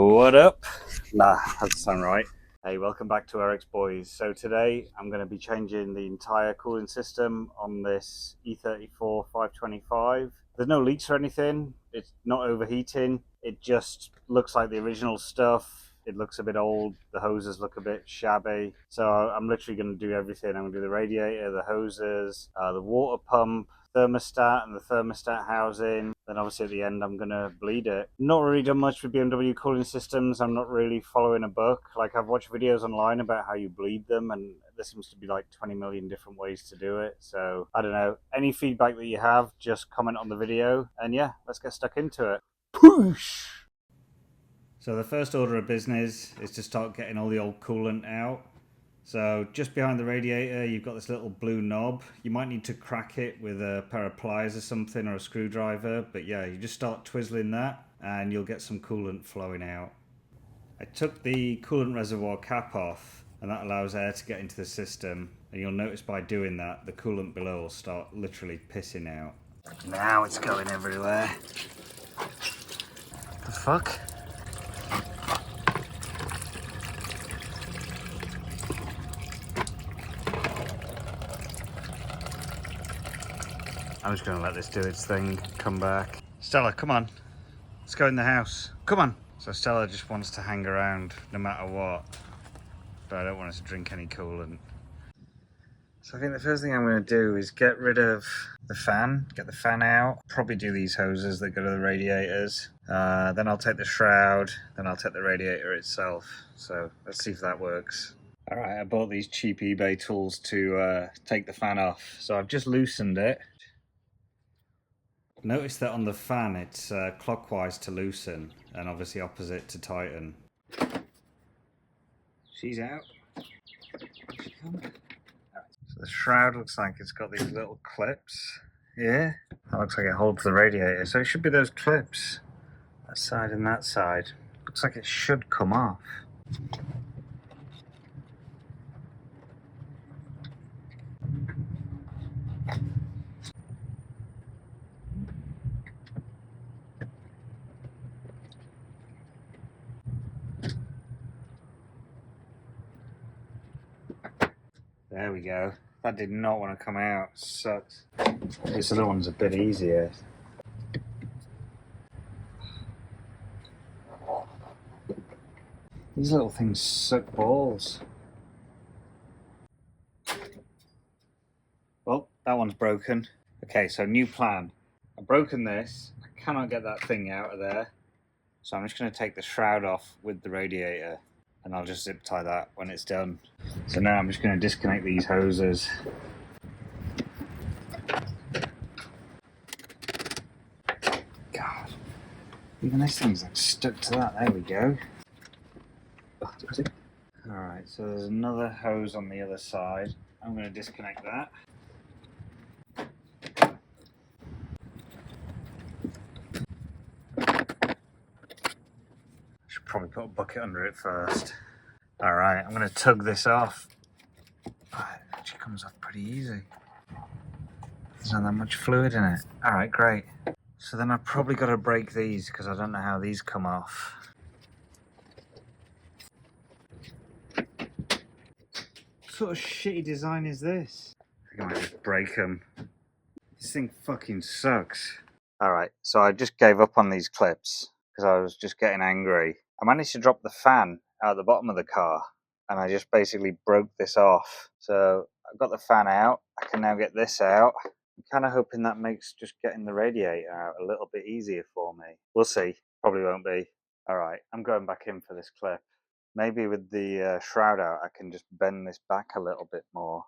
What up? Nah, that doesn't sound right. Hey, welcome back to Eric's Boys. So today I'm going to be changing the entire cooling system on this E34 525. There's no leaks or anything. It's not overheating. It just looks like the original stuff. It looks a bit old. The hoses look a bit shabby. So I'm literally going to do everything. I'm going to do the radiator, the hoses, the water pump, thermostat and the thermostat housing. Then obviously at the end I'm going to bleed it. Not really done much with BMW cooling systems. I'm not really following a book. Like, I've watched videos online about how you bleed them, and there seems to be like 20 million different ways to do it. So I don't know. Any feedback that you have, just comment on the video, and yeah, let's get stuck into it. Push! So the first order of business is to start getting all the old coolant out. So just behind the radiator, you've got this little blue knob. You might need to crack it with a pair of pliers or something, or a screwdriver. But yeah, you just start twizzling that and you'll get some coolant flowing out. I took the coolant reservoir cap off, and that allows air to get into the system. And you'll notice by doing that, the coolant below will start literally pissing out. Now it's going everywhere. The fuck? I'm just going to let this do its thing, come back. Stella, come on. Let's go in the house. Come on. So Stella just wants to hang around no matter what. But I don't want her to drink any coolant. So I think the first thing I'm going to do is get rid of the fan, get the fan out. Probably do these hoses that go to the radiators. Then I'll take the shroud, then I'll take the radiator itself. So let's see if that works. Alright, I bought these cheap eBay tools to take the fan off. So I've just loosened it. Notice that on the fan it's clockwise to loosen and obviously opposite to tighten. She's out. So the shroud looks like it's got these little clips. Yeah, that looks like it holds the radiator. So it should be those clips, that side and that side. Looks like it should come off. There we go. That did not want to come out. Sucks. This other one's a bit easier. These little things suck balls. Well, that one's broken. Okay, so new plan. I've broken this. I cannot get that thing out of there. So I'm just going to take the shroud off with the radiator, and I'll just zip tie that when it's done. So now I'm just going to disconnect these hoses. God, even this thing's like stuck to that. There we go. Alright, so there's another hose on the other side. I'm going to disconnect that. Should probably put a bucket under it first. Alright, I'm going to tug this off. Oh, it actually comes off pretty easy. There's not that much fluid in it. Alright, great. So then I've probably got to break these because I don't know how these come off. What sort of shitty design is this? I think I might just break them. This thing fucking sucks. Alright, so I just gave up on these clips because I was just getting angry. I managed to drop the fan out the bottom of the car, and I just basically broke this off. So I've got the fan out. I can now get this out. I'm kind of hoping that makes just getting the radiator out a little bit easier for me. We'll see. Probably won't be. Alright, I'm going back in for this clip. Maybe with the shroud out, I can just bend this back a little bit more.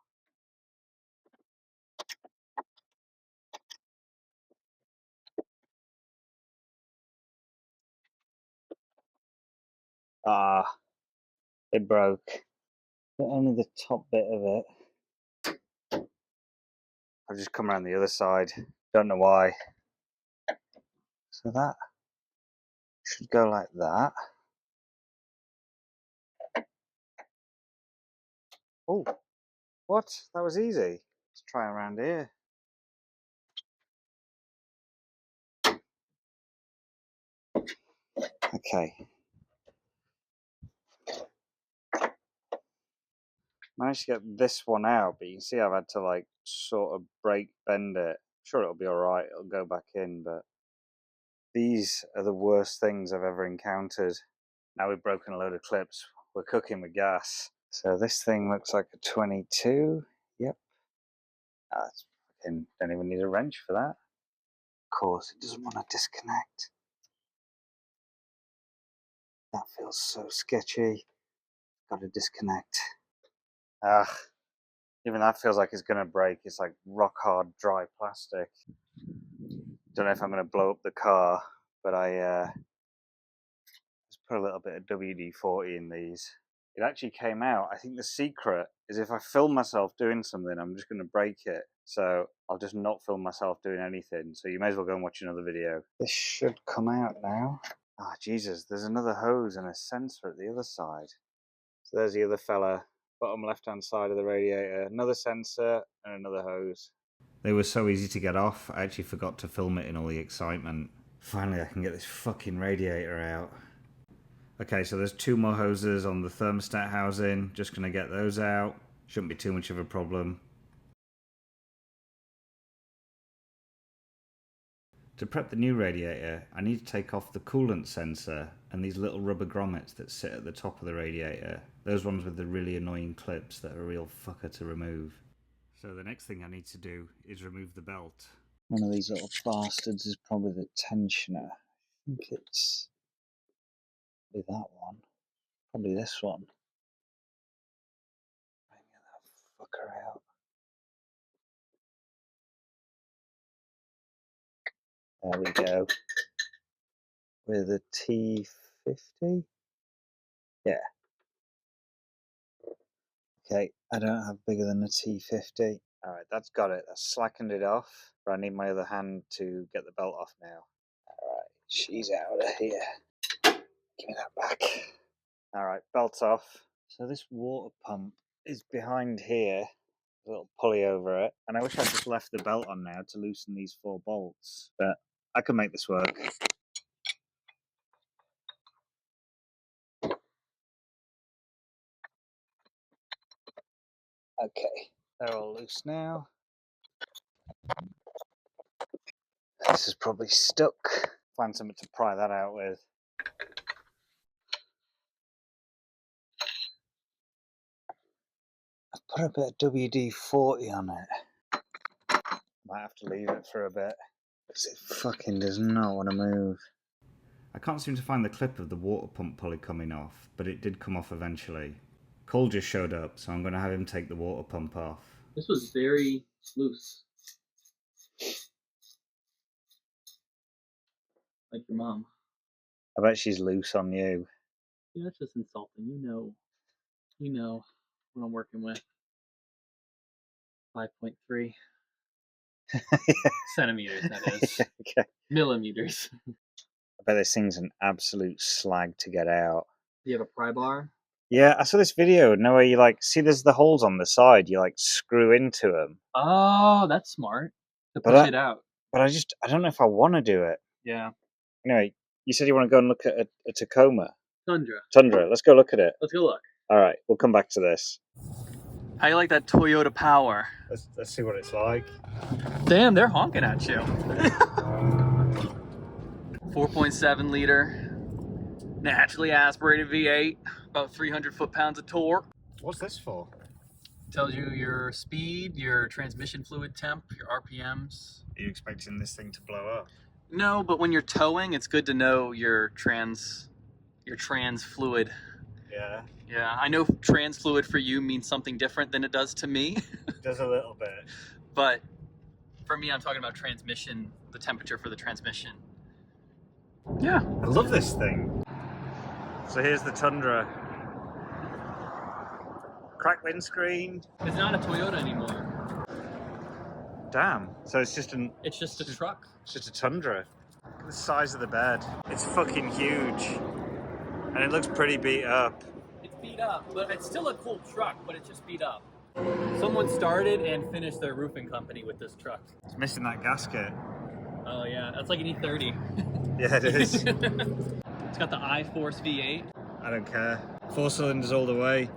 Ah, it broke. But only the top bit of it. I've just come around the other side. Don't know why. So that should go like that. Oh, what? That was easy. Let's try around here. Okay. Managed to get this one out, but you can see I've had to like sort of bend it. I'm sure it'll be alright, it'll go back in, but these are the worst things I've ever encountered. Now we've broken a load of clips, we're cooking with gas. So this thing looks like a 22. Yep. That's fucking, don't even need a wrench for that. Of course, it doesn't want to disconnect. That feels so sketchy. Got to disconnect. Even that feels like it's gonna break. It's like rock hard, dry plastic. Don't know if I'm gonna blow up the car, but I just put a little bit of WD-40 in these. It actually came out. I think the secret is if I film myself doing something, I'm just gonna break it. So I'll just not film myself doing anything. So you may as well go and watch another video. This should come out now. Ah, Jesus, there's another hose and a sensor at the other side. So there's the other fella, bottom left-hand side of the radiator, another sensor and another hose. They were so easy to get off, I actually forgot to film it in all the excitement. Finally I can get this fucking radiator out. Okay, so there's 2 more hoses on the thermostat housing, just gonna get those out. Shouldn't be too much of a problem. To prep the new radiator, I need to take off the coolant sensor and these little rubber grommets that sit at the top of the radiator. Those ones with the really annoying clips that are a real fucker to remove. So the next thing I need to do is remove the belt. One of these little bastards is probably the tensioner. I think it's probably that one. Probably this one. Try and get that fucker out. There we go. With a T50? Yeah. Okay, I don't have bigger than a T50. Alright, that's got it. That's slackened it off. But I need my other hand to get the belt off now. Alright, she's out of here. Give me that back. Alright, belt's off. So this water pump is behind here. A little pulley over it. And I wish I'd just left the belt on now to loosen these 4 bolts. But I can make this work. Okay, they're all loose now. This is probably stuck. Find something to pry that out with. I've put a bit of WD-40 on it. Might have to leave it for a bit, because it fucking does not want to move. I can't seem to find the clip of the water pump pulley coming off, but it did come off eventually. Cole just showed up, so I'm going to have him take the water pump off. This was very loose. Like your mom. I bet she's loose on you. Yeah, that's just insulting. You know what I'm working with. 5.3 centimeters, that is. Okay. Millimeters. I bet this thing's an absolute slag to get out. Do you have a pry bar? Yeah, I saw this video. No way, you like see there's the holes on the side. You like screw into them. Oh, that's smart. To push it out. But I don't know if I want to do it. Yeah. Anyway, you said you want to go and look at a Tacoma. Tundra. Let's go look at it. Let's go look. All right, we'll come back to this. How you like that Toyota power? Let's see what it's like. Damn, they're honking at you. 4.7 liter, naturally aspirated V8, about 300 foot-pounds of torque. What's this for? Tells you your speed, your transmission fluid temp, your RPMs. Are you expecting this thing to blow up? No, but when you're towing, it's good to know your trans fluid. Yeah. Yeah, I know trans fluid for you means something different than it does to me. It does a little bit. But for me, I'm talking about transmission, the temperature for the transmission. Yeah. I love this thing. So here's the Tundra. Cracked windscreen. It's not a Toyota anymore. Damn. So it's just a truck. It's just a Tundra. Look at the size of the bed. It's fucking huge. And it looks pretty beat up. It's beat up, but it's still a cool truck, but it's just beat up. Someone started and finished their roofing company with this truck. It's missing that gasket. Oh yeah, that's like an E30. Yeah, it is. It's got the I-Force V8. I don't care. 4 cylinders all the way.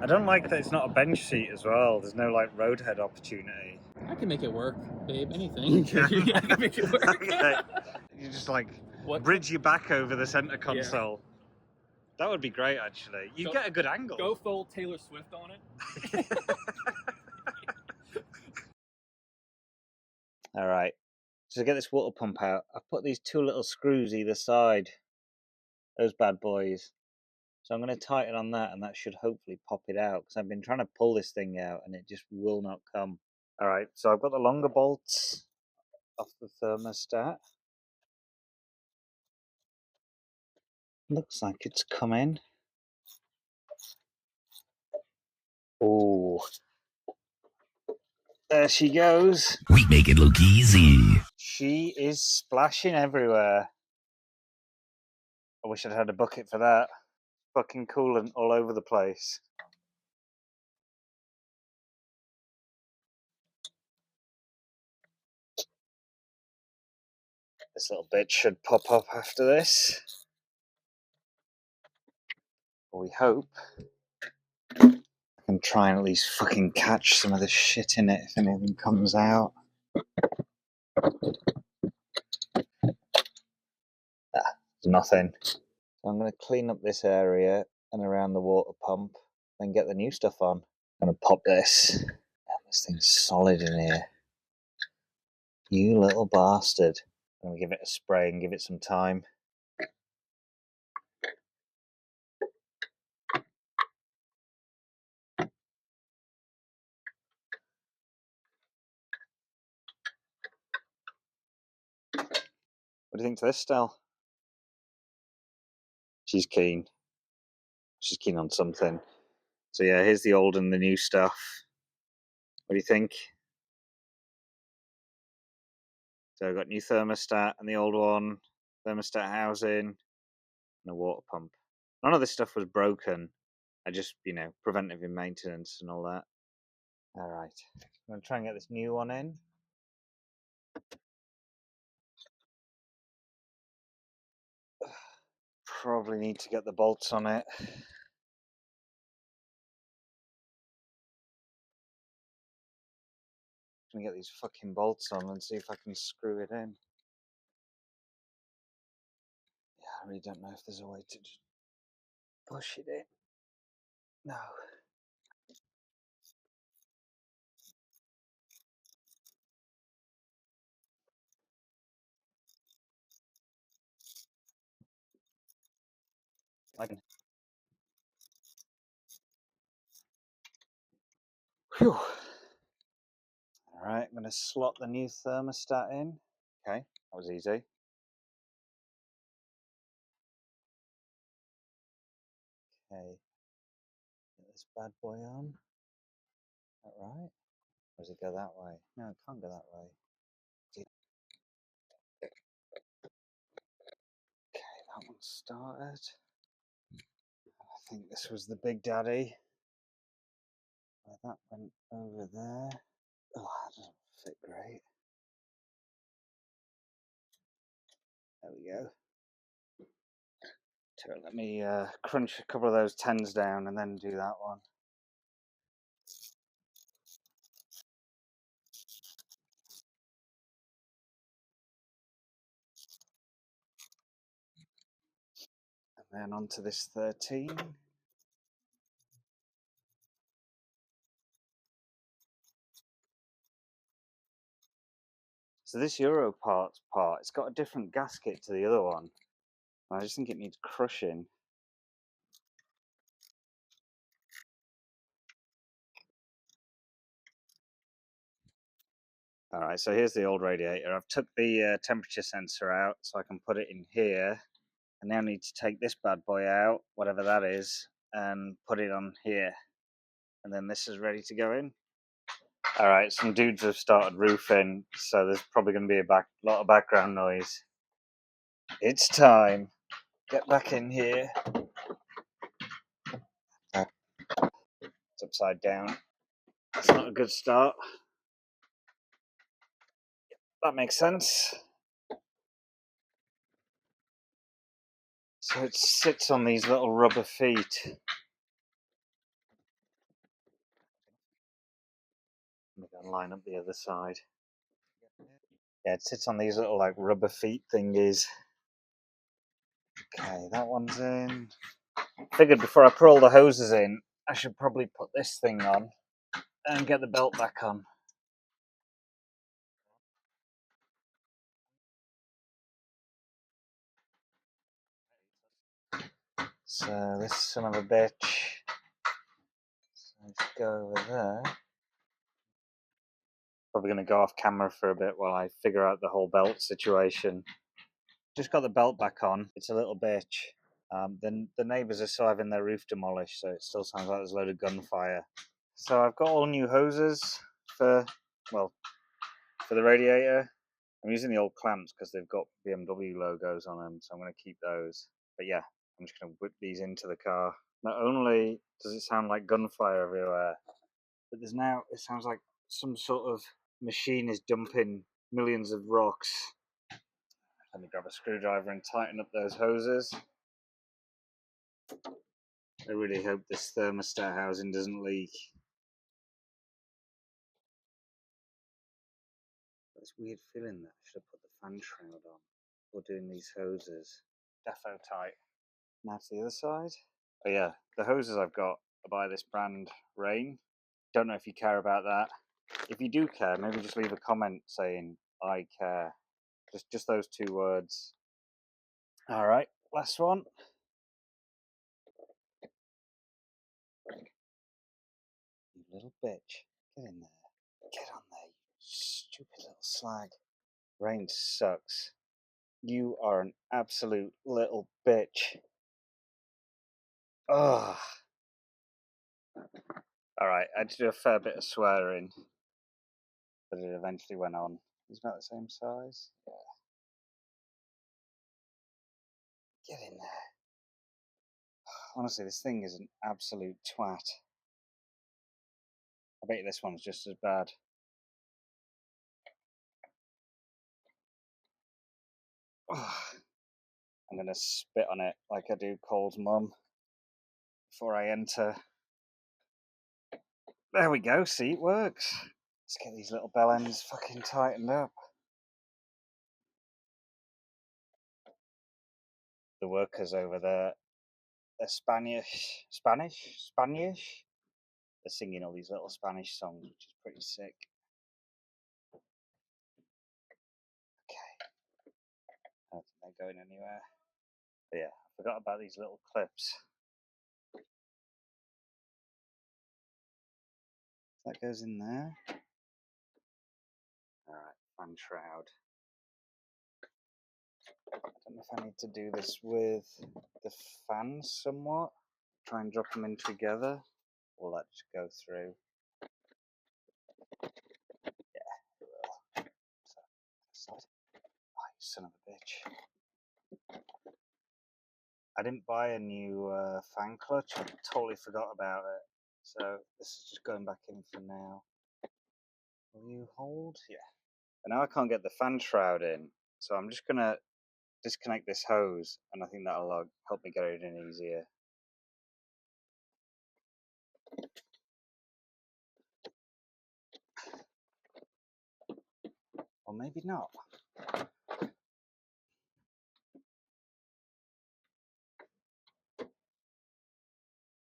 I don't like that it's not a bench seat as well. There's no like roadhead opportunity. I can make it work, babe. Anything. Yeah, I can make it work. Okay. You just like bridge your back over the center console. Yeah. That would be great, actually. You get a good angle. Go full Taylor Swift on it. All right. So to get this water pump out, I've put these two little screws either side. Those bad boys. So I'm going to tighten on that, and that should hopefully pop it out, because I've been trying to pull this thing out, and it just will not come. All right, so I've got the longer bolts off the thermostat. Looks like it's coming. Oh, there she goes. We make it look easy. She is splashing everywhere. I wish I'd had a bucket for that. Fucking coolant all over the place. This little bit should pop up after this. We hope. I can try and at least fucking catch some of the shit in it if anything comes out. Nothing. So I'm going to clean up this area and around the water pump, then get the new stuff on. I'm going to pop this. Damn, this thing's solid in here. You little bastard. I'm going to give it a spray and give it some time. What do you think to this, Stel? She's keen. She's keen on something. So yeah, here's the old and the new stuff. What do you think? So I've got new thermostat and the old one, thermostat housing, and a water pump. None of this stuff was broken. I just, preventive maintenance and all that. Alright, I'm going to try and get this new one in. Probably need to get the bolts on it. I'm going to get these fucking bolts on and see if I can screw it in. Yeah, I really don't know if there's a way to just push it in. No. I can. Whew. Alright, I'm going to slot the new thermostat in. Okay, that was easy. Okay. Get this bad boy on. Is that right? Or does it go that way? No, it can't go that way. Okay, that one started. I think this was the big daddy. That went over there. Oh, that doesn't fit great. There we go. Let me crunch a couple of those 10s down and then do that one. And then onto this 13. So this Euro part, it's got a different gasket to the other one. I just think it needs crushing. Alright, so here's the old radiator. I've took the temperature sensor out so I can put it in here. I now need to take this bad boy out, whatever that is, and put it on here. And then this is ready to go in. Alright, some dudes have started roofing, so there's probably going to be a lot of background noise. It's time. Get back in here. It's upside down. That's not a good start. That makes sense. So it sits on these little rubber feet. and line up the other side. Yeah, it sits on these little like rubber feet thingies. Okay, that one's in. Figured before I put all the hoses in, I should probably put this thing on and get the belt back on. So this son of a bitch. So let's go over there. Probably going to go off camera for a bit while I figure out the whole belt situation. Just got the belt back on. It's a little bitch. Then the neighbours are still having their roof demolished, so it still sounds like there's a load of gunfire. So I've got all new hoses for the radiator. I'm using the old clamps because they've got BMW logos on them, so I'm going to keep those. But yeah, I'm just going to whip these into the car. Not only does it sound like gunfire everywhere, but it sounds like some sort of machine is dumping millions of rocks. Let me grab a screwdriver and tighten up those hoses. I really hope this thermostat housing doesn't leak. It's weird feeling that I should have put the fan shroud on before doing these hoses. Defo tight. Now to the other side. Oh yeah, the hoses I've got are by this brand Rain. Don't know if you care about that. If you do care, maybe just leave a comment saying I care. Just those 2 words. Alright, last one. You little bitch. Get in there. Get on there, you stupid little slag. Rain sucks. You are an absolute little bitch. Ugh. Alright, I had to do a fair bit of swearing, but it eventually went on. He's about the same size. Yeah. Get in there. Honestly, this thing is an absolute twat. I bet you this one's just as bad. Ugh. I'm gonna spit on it like I do Cole's mum before I enter. There we go, see, it works. Let's get these little bell ends fucking tightened up. The workers over there, they're Spanish. They're singing all these little Spanish songs, which is pretty sick. Okay. I don't think they're going anywhere. But yeah, I forgot about these little clips. That goes in there. Alright, fan shroud. I don't know if I need to do this with the fans somewhat. Try and drop them in together. Will that just go through? Yeah, it will. So, oh, you son of a bitch. I didn't buy a new fan clutch. I totally forgot about it. So this is just going back in for now. Will you hold? Yeah. And now I can't get the fan shroud in. So I'm just going to disconnect this hose, and I think that'll help me get it in easier. Or maybe not.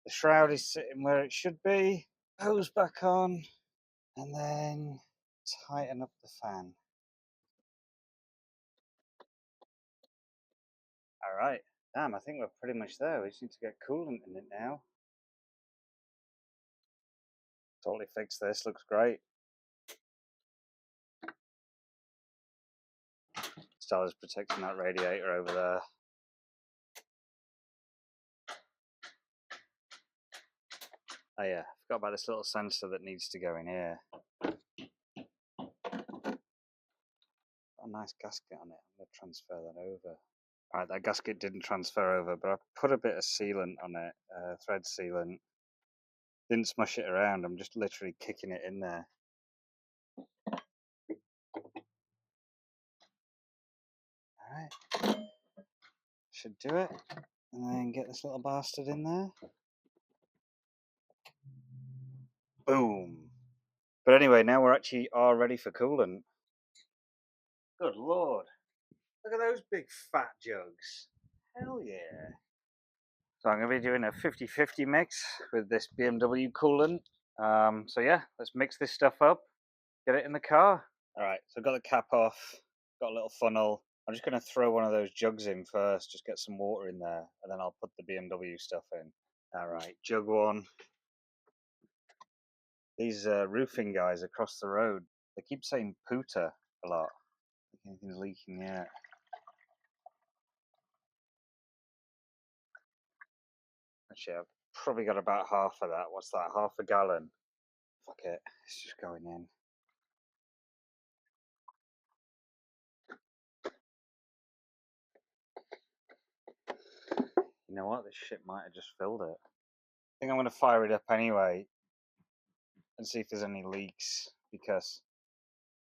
The shroud is sitting where it should be. Hose back on, and then tighten up the fan. Alright, damn, I think we're pretty much there. We just need to get coolant in it now. Totally fixed this, looks great. Stella's protecting that radiator over there. Oh yeah, forgot about this little sensor that needs to go in here. Got a nice gasket on it. I'm going to transfer that over. Alright, that gasket didn't transfer over, but I put a bit of sealant on it, thread sealant. Didn't smush it around, I'm just literally kicking it in there. Alright, should do it. And then get this little bastard in there. Boom. But anyway, now we're actually ready for coolant. Good lord. Look at those big fat jugs. Hell yeah. So I'm going to be doing a 50-50 mix with this BMW coolant. So yeah, let's mix this stuff up, get it in the car. Alright, so I've got the cap off, got a little funnel. I'm just going to throw one of those jugs in first, just get some water in there, and then I'll put the BMW stuff in. Alright, jug one. These roofing guys across the road, they keep saying puta a lot. I think anything's leaking yet. Actually, I've probably got about half of that. What's that? Half a gallon. Fuck it. It's just going in. You know what? This shit might have just filled it. I think I'm going to fire it up anyway and see if there's any leaks, because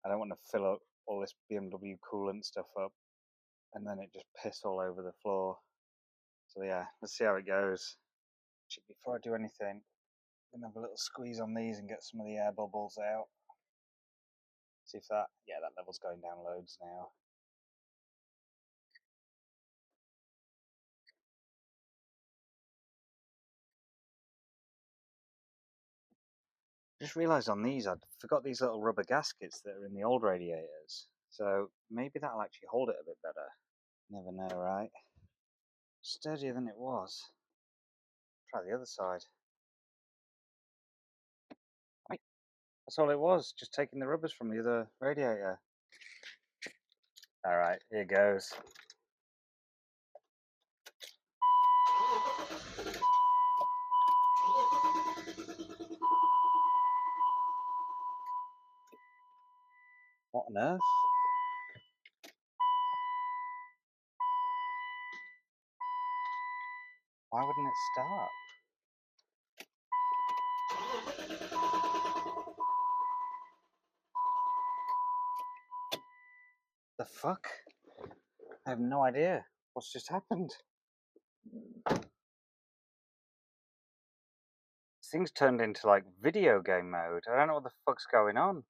I don't want to fill up all this BMW coolant stuff up and then it just piss all over the floor. So yeah, let's see how it goes. Before I do anything, I'm going to have a little squeeze on these and get some of the air bubbles out. See if that, yeah, that level's going down loads now. Just realised on these, I forgot these little rubber gaskets that are in the old radiators. So maybe that'll actually hold it a bit better. Never know, right? Sturdier than it was. Try the other side. Right. That's all it was, just taking the rubbers from the other radiator. Alright, here goes. What on earth? Why wouldn't it start? The fuck? I have no idea what's just happened. This thing's turned into like video game mode. I don't know what the fuck's going on.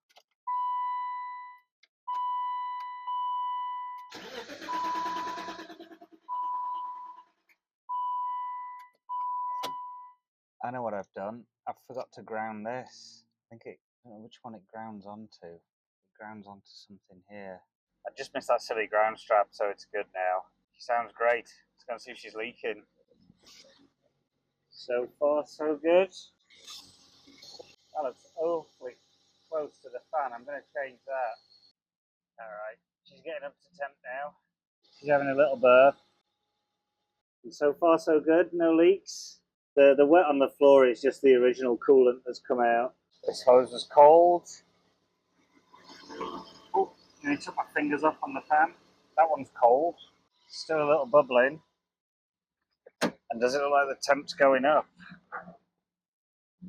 I know what I've done. I forgot to ground this. I don't know which one it grounds onto. It grounds onto something here. I just missed that silly ground strap, so it's good now. She sounds great. Let's go and see if she's leaking. So far, so good. That looks awfully close to the fan. I'm going to change that. Alright, she's getting up to temp now. She's having a little birth. And so far, so good. No leaks. The wet on the floor is just the original coolant that's come out. This hose was cold. Oh, I took my fingers off on the fan. That one's cold. Still a little bubbling. And does it look like the temp's going up?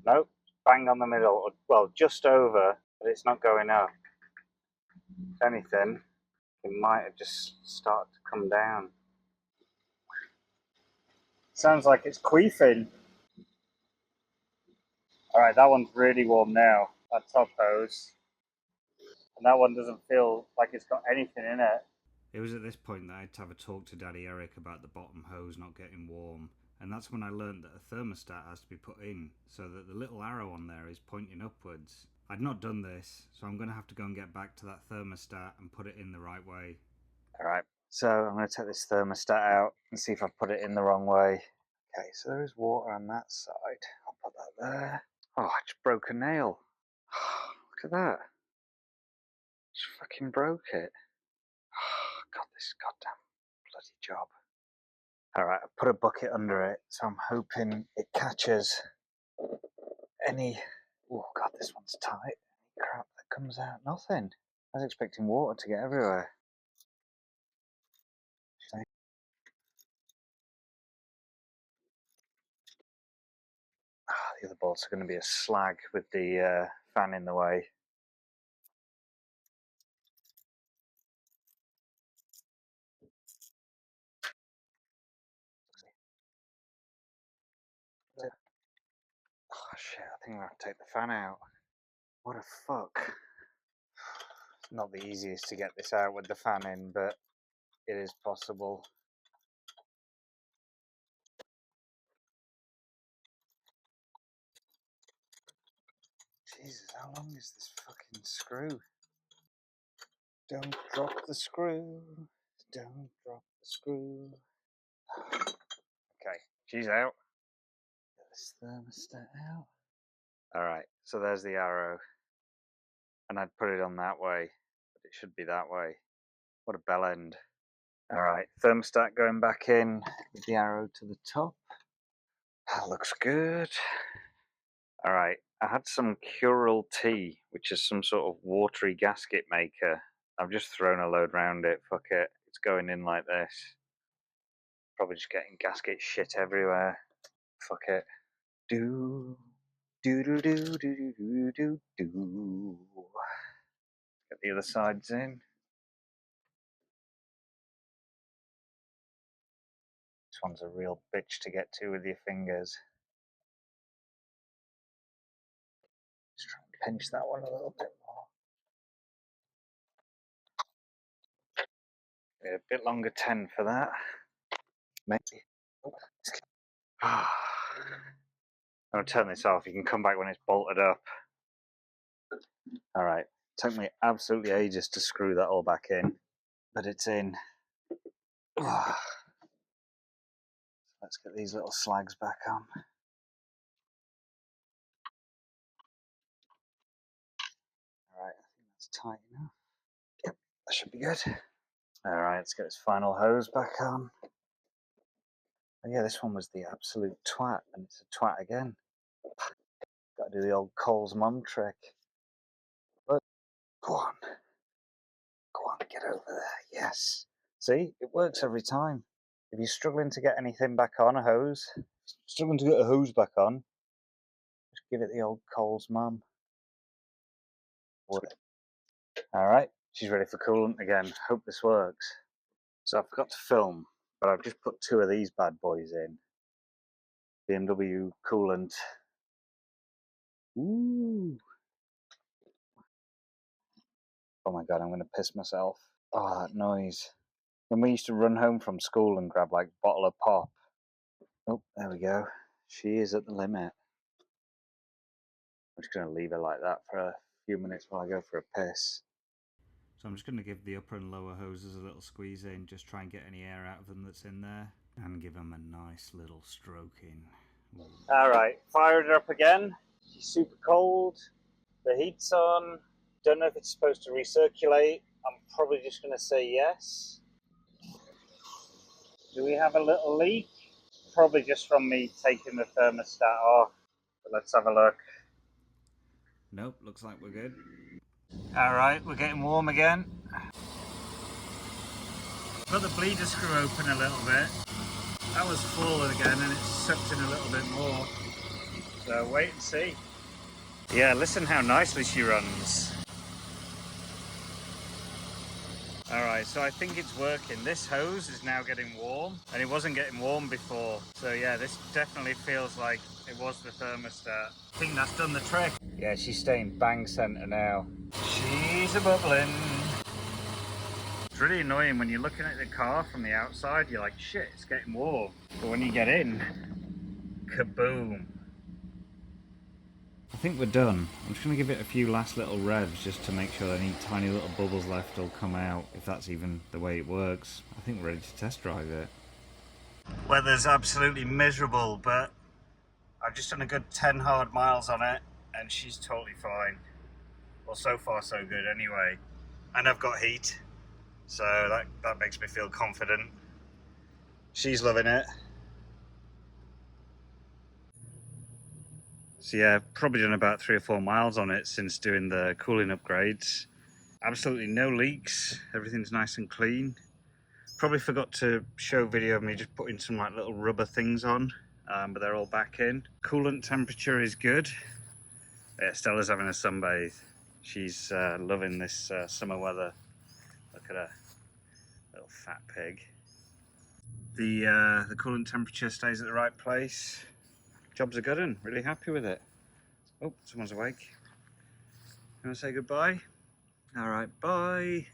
Nope. Bang on the middle. Well, just over, but it's not going up. If anything, it might have just started to come down. Sounds like it's queefing. Alright, that one's really warm now. That top hose. And that one doesn't feel like it's got anything in it. It was at this point that I had to have a talk to Daddy Eric about the bottom hose not getting warm, and that's when I learned that a thermostat has to be put in so that the little arrow on there is pointing upwards. I'd not done this, so I'm going to have to go and get back to that thermostat and put it in the right way. Alright, so I'm going to take this thermostat out and see if I put it in the wrong way. Okay, so there is water on that side. I'll put that there. Oh, I just broke a nail. Look at that. Just fucking broke it. Oh, God, this goddamn bloody job. Alright, I put a bucket under it, so I'm hoping it catches any... Oh, God, this one's tight. Any crap that comes out. Nothing. I was expecting water to get everywhere. The other bolts are going to be a slag with the fan in the way. Oh shit, I think I'm going to have to take the fan out. What a fuck. Not the easiest to get this out with the fan in, but it is possible. Jesus, how long is this fucking screw? Don't drop the screw. Don't drop the screw. Okay, she's out. Get this thermostat out. Alright, so there's the arrow. And I'd put it on that way, but it should be that way. What a bell end. Alright, thermostat going back in with the arrow to the top. That looks good. Alright, I had some Curel tea, which is some sort of watery gasket maker. I've just thrown a load round it, fuck it. It's going in like this. Probably just getting gasket shit everywhere. Fuck it. Do do do do do do do do do. Get the other sides in. This one's a real bitch to get to with your fingers. Just try and pinch that one a little bit more. Yeah, a bit longer 10 for that. Maybe. I'm going to turn this off. You can come back when it's bolted up. Alright. Took me absolutely ages to screw that all back in. But it's in. Let's get these little slags back on. Alright, I think that's tight enough. Yep, that should be good. Alright, let's get this final hose back on. Oh yeah, this one was the absolute twat, and it's a twat again. Gotta do the old Cole's mum trick. Look, go on. Go on, get over there. Yes. See, it works every time. If you're struggling to get anything back on a hose, struggling to get a hose back on, just give it the old Cole's mum. Alright, she's ready for coolant again. Hope this works. So I forgot to film, but I've just put 2 of these bad boys in. BMW coolant. Ooh. Oh my god, I'm going to piss myself. Oh, that noise. When we used to run home from school and grab like a bottle of pop. Oh, there we go. She is at the limit. I'm just going to leave her like that for a few minutes while I go for a piss. So I'm just going to give the upper and lower hoses a little squeeze in, just try and get any air out of them that's in there, and give them a nice little stroking. Alright, fired her up again. She's super cold. The heat's on. Don't know if it's supposed to recirculate. I'm probably just going to say yes. Do we have a little leak? Probably just from me taking the thermostat off. But let's have a look. Nope, looks like we're good. Alright, we're getting warm again. Put the bleeder screw open a little bit. That was full again and it's sucked in a little bit more. So wait and see. Yeah, listen how nicely she runs. Alright, so I think it's working. This hose is now getting warm, and it wasn't getting warm before. So yeah, this definitely feels like it was the thermostat. I think that's done the trick. Yeah, she's staying bang center now. She's a bubbling. It's really annoying when you're looking at the car from the outside, you're like, shit, it's getting warm. But when you get in, kaboom. I think we're done. I'm just going to give it a few last little revs just to make sure any tiny little bubbles left will come out, if that's even the way it works. I think we're ready to test drive it. Weather's absolutely miserable, but I've just done a good 10 hard miles on it and she's totally fine. Well, so far so good anyway. And I've got heat, so that makes me feel confident. She's loving it. So yeah, probably done about 3 or 4 miles on it since doing the cooling upgrades. Absolutely no leaks, everything's nice and clean. Probably forgot to show video of me just putting some like little rubber things on, but they're all back in. Coolant temperature is good. Yeah, Stella's having a sunbathe. She's loving this summer weather. Look at her, little fat pig. The coolant temperature stays at the right place. Job's a good one, really happy with it. Oh, someone's awake. want to say goodbye? All right, bye.